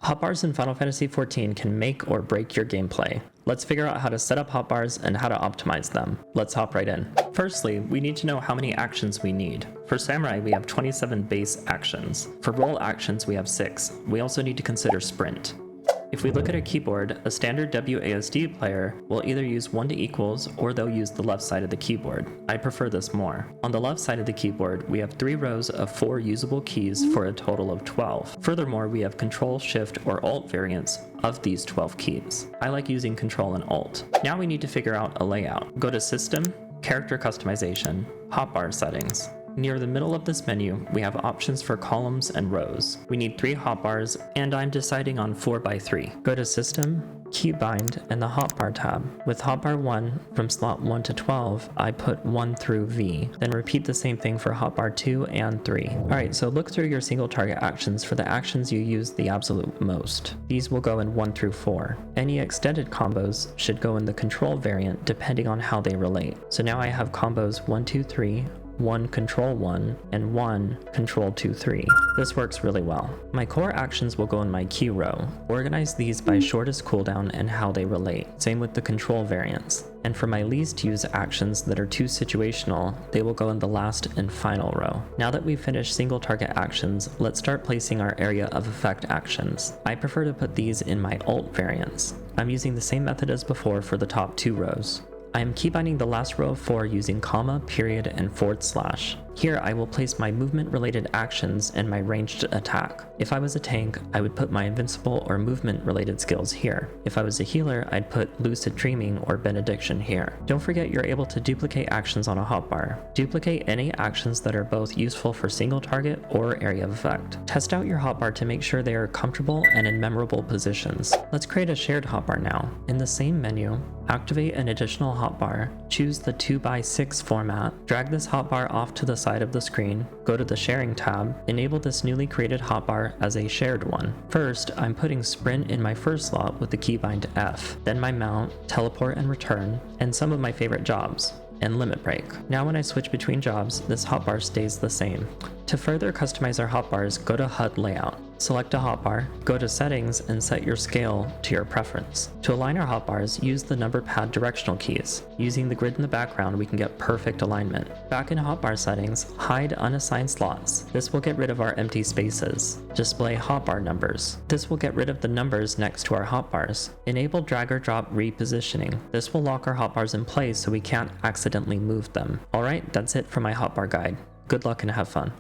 Hotbars in Final Fantasy XIV can make or break your gameplay. Let's figure out how to set up hotbars and how to optimize them. Let's hop right in. Firstly, we need to know how many actions we need. For Samurai, we have 27 base actions. For roll actions, we have 6. We also need to consider sprint. If we look at a keyboard, a standard WASD player will either use 1 to equals or they'll use the left side of the keyboard. I prefer this more. On the left side of the keyboard, we have 3 rows of 4 usable keys for a total of 12. Furthermore, we have Control, Shift, or Alt variants of these 12 keys. I like using Control and Alt. Now we need to figure out a layout. Go to System, Character Customization, Hotbar Settings. Near the middle of this menu, we have options for columns and rows. We need 3 hotbars, and I'm deciding on 4x3. Go to System, Keybind, and the Hotbar tab. With Hotbar 1, from slot 1 to 12, I put 1 through V. Then repeat the same thing for Hotbar 2 and 3. Alright, so look through your single target actions for the actions you use the absolute most. These will go in 1 through 4. Any extended combos should go in the control variant depending on how they relate. So now I have combos 1, 2, 3, 1 control 1, and 1 control 2, 3. This works really well. My core actions will go in my key row. Organize these by shortest cooldown and how they relate. Same with the control variants. And for my least used actions that are too situational, they will go in the last and final row. Now that we've finished single target actions, let's start placing our area of effect actions. I prefer to put these in my alt variants. I'm using the same method as before for the top 2 rows. I am keybinding the last row of 4 using comma, period, and /. Here I will place my movement related actions and my ranged attack. If I was a tank, I would put my invincible or movement related skills here. If I was a healer, I'd put lucid dreaming or benediction here. Don't forget you're able to duplicate actions on a hotbar. Duplicate any actions that are both useful for single target or area of effect. Test out your hotbar to make sure they are comfortable and in memorable positions. Let's create a shared hotbar now. In the same menu, activate an additional hotbar, choose the 2x6 format, drag this hotbar off to the side of the screen, go to the sharing tab, enable this newly created hotbar as a shared one. First, I'm putting sprint in my first slot with the keybind F, then my mount, teleport and return, and some of my favorite jobs, and limit break. Now when I switch between jobs, this hotbar stays the same. To further customize our hotbars, go to HUD Layout. Select a hotbar, go to Settings, and set your scale to your preference. To align our hotbars, use the number pad directional keys. Using the grid in the background, we can get perfect alignment. Back in hotbar settings, hide unassigned slots. This will get rid of our empty spaces. Display hotbar numbers. This will get rid of the numbers next to our hotbars. Enable drag or drop repositioning. This will lock our hotbars in place so we can't accidentally move them. Alright, that's it for my hotbar guide. Good luck and have fun.